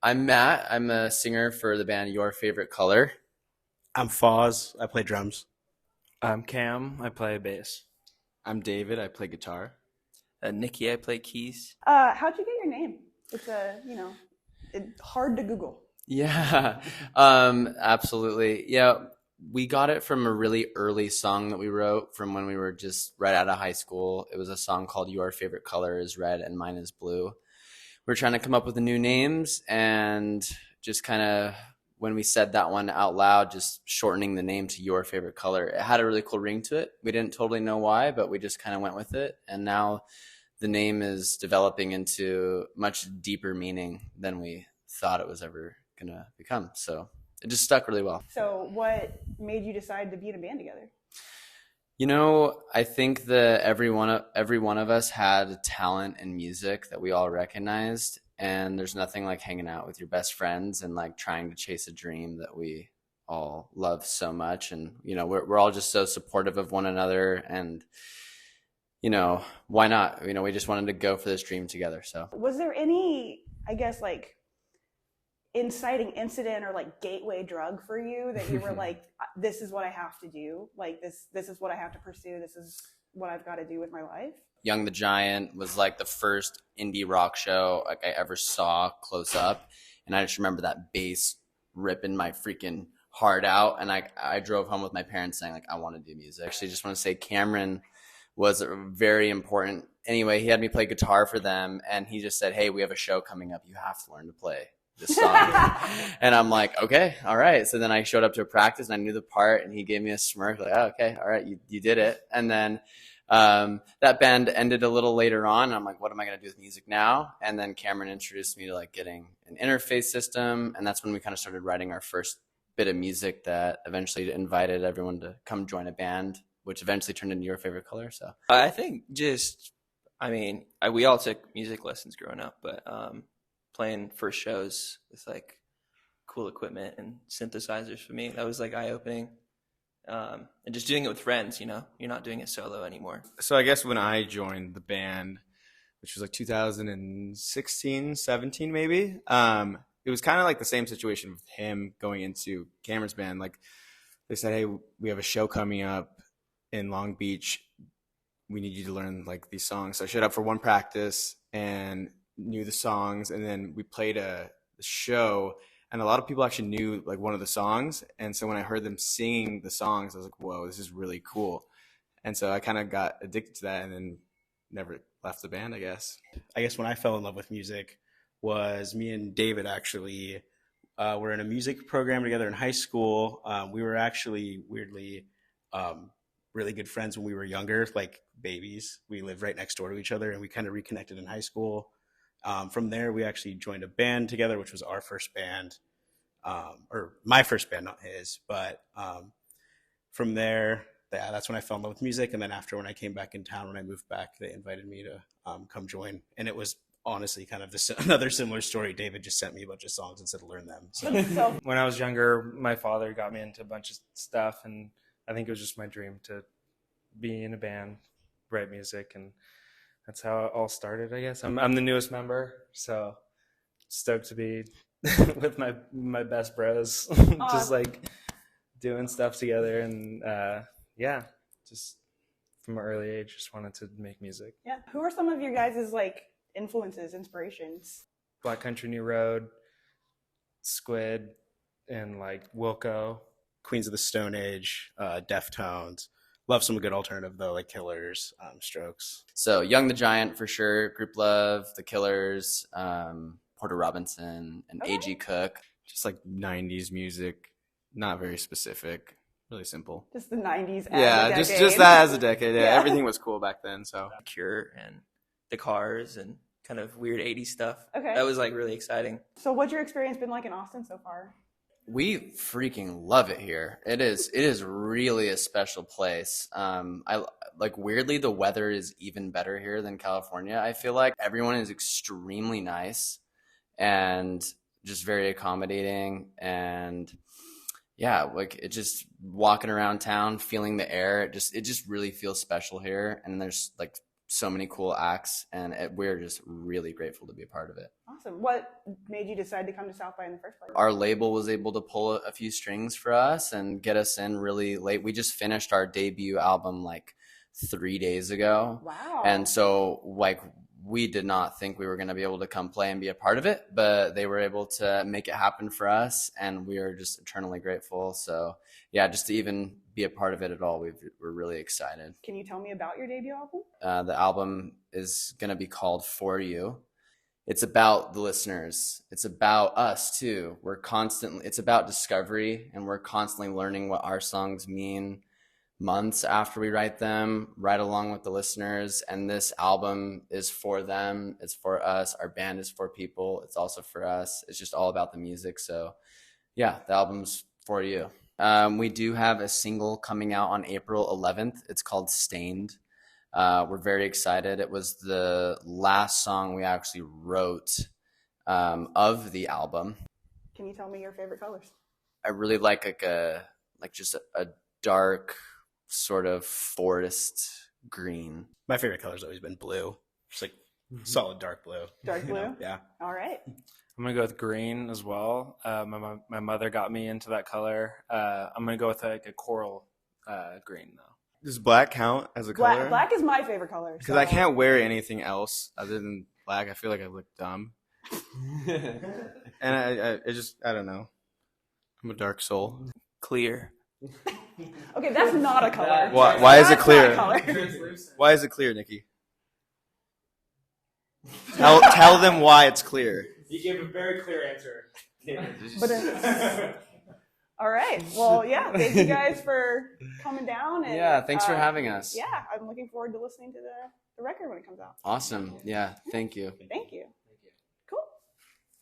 I'm Matt. I'm a singer for the band Your Favorite Color. I'm Foz. I play drums. I'm Cam. I play bass. I'm David. I play guitar. Nikki, I play keys. How'd you get your name? It's hard to Google. Yeah, absolutely. Yeah, we got it from a really early song that we wrote from when we were just right out of high school. It was a song called Your Favorite Color is Red and Mine is Blue. We're trying to come up with the new names and just kind of when we said that one out loud, just shortening the name to Your Favorite Color. It had a really cool ring to it. We didn't totally know why, but we just kind of went with it. And now the name is developing into much deeper meaning than we thought it was ever going to become. So it just stuck really well. So what made you decide to be in a band together? You know, I think that every one of us had a talent in music that we all recognized, and there's nothing like hanging out with your best friends and like trying to chase a dream that we all love so much. And you know, we're all just so supportive of one another, and you know, why not? You know, we just wanted to go for this dream together. So, was there any, I guess, like inciting incident or like gateway drug for you that you were like, this is what I have to do, like this is what I have to pursue, this is what I've got to do with my life? Young the Giant was like the first indie rock show like I ever saw close up, and I just remember that bass ripping my freaking heart out, and I drove home with my parents saying like I want to do music. Actually, just want to say Cameron was very important. Anyway, he had me play guitar for them, and he just said, hey, we have a show coming up, you have to learn to play this song. And I'm like, okay, all right. So then I showed up to a practice and I knew the part, and he gave me a smirk like, oh, okay, all right, you did it. And then that band ended a little later on, and I'm like, what am I going to do with music now? And then Cameron introduced me to like getting an interface system, and that's when we kind of started writing our first bit of music that eventually invited everyone to come join a band, which eventually turned into Your Favorite Color. So I think we all took music lessons growing up, but playing first shows with like cool equipment and synthesizers for me, that was like eye-opening. And just doing it with friends, you know, you're not doing it solo anymore. So I guess when I joined the band, which was like 2016, 17 maybe, it was kind of like the same situation with him going into Cameron's band. Like they said, hey, we have a show coming up in Long Beach. We need you to learn like these songs. So I showed up for one practice and knew the songs, and then we played a show, and a lot of people actually knew like one of the songs. And so when I heard them singing the songs, I was like, whoa, this is really cool. And so I kind of got addicted to that and then never left the band, I guess. I guess when I fell in love with music was me and David actually were in a music program together in high school. We were actually weirdly really good friends when we were younger, like babies. We lived right next door to each other, and we kind of reconnected in high school. From there, we actually joined a band together, which was our first band, or my first band, not his. But from there, that's when I fell in love with music. And then after, when I came back in town, when I moved back, they invited me to come join. And it was honestly kind of another similar story. David just sent me a bunch of songs and said to learn them. So When I was younger, my father got me into a bunch of stuff, and I think it was just my dream to be in a band, write music, and that's how it all started, I guess. I'm the newest member, so stoked to be with my best bros, just like doing stuff together. And yeah, just from an early age, just wanted to make music. Yeah. Who are some of your guys' like influences, inspirations? Black Country New Road, Squid, and like Wilco. Queens of the Stone Age, Deftones. Love some good alternative though, like Killers, Strokes. So Young the Giant for sure, Group Love, The Killers, Porter Robinson, and Okay. A.G. Cook. Just like 90s music, not very specific, really simple. Just the 90s. Yeah, as a just decade. that as a decade. Yeah, Yeah. everything was cool back then. So Cure and the Cars and kind of weird 80s stuff. Okay. That was like really exciting. So what's your experience been like in Austin so far? We freaking love it here. It is really a special place. I like weirdly the weather is even better here than California. I feel like everyone is extremely nice and just very accommodating, and yeah, like it just walking around town, feeling the air, it just really feels special here. And there's like so many cool acts, and we're just really grateful to be a part of it. Awesome. What made you decide to come to South by in the first place? Our label was able to pull a few strings for us and get us in really late. We just finished our debut album like 3 days ago. Wow. And so like we did not think we were going to be able to come play and be a part of it, but they were able to make it happen for us, and we are just eternally grateful. So yeah, just to even be a part of it at all, we're really excited. Can you tell me about your debut album? The album is going to be called For You. It's about the listeners. It's about us too. It's about discovery, and we're constantly learning what our songs mean months after we write them, right along with the listeners. And this album is for them. It's for us. Our band is for people. It's also for us. It's just all about the music. So yeah, the album's for you. We do have a single coming out on April 11th. It's called Stained. We're very excited. It was the last song we actually wrote of the album. Can you tell me your favorite colors? I really like just a dark sort of forest green. My favorite color's always been blue. Just like solid dark blue. Dark blue? know? Yeah. All right. I'm gonna go with green as well. My mother got me into that color. I'm gonna go with like a coral green though. Does black count as a color? Black is my favorite color. Because I can't wear anything else other than black. I feel like I look dumb. And I don't know. I'm a dark soul. Clear. Okay, that's not a color. Why is it That's clear? not a color. Why is it clear, Nikki? Tell them why it's clear. You gave a very clear answer. But all right. Well, yeah. Thank you guys for coming down. And, Yeah, thanks for having us. Yeah, I'm looking forward to listening to the record when it comes out. Awesome. Yeah, thank you. Thank you.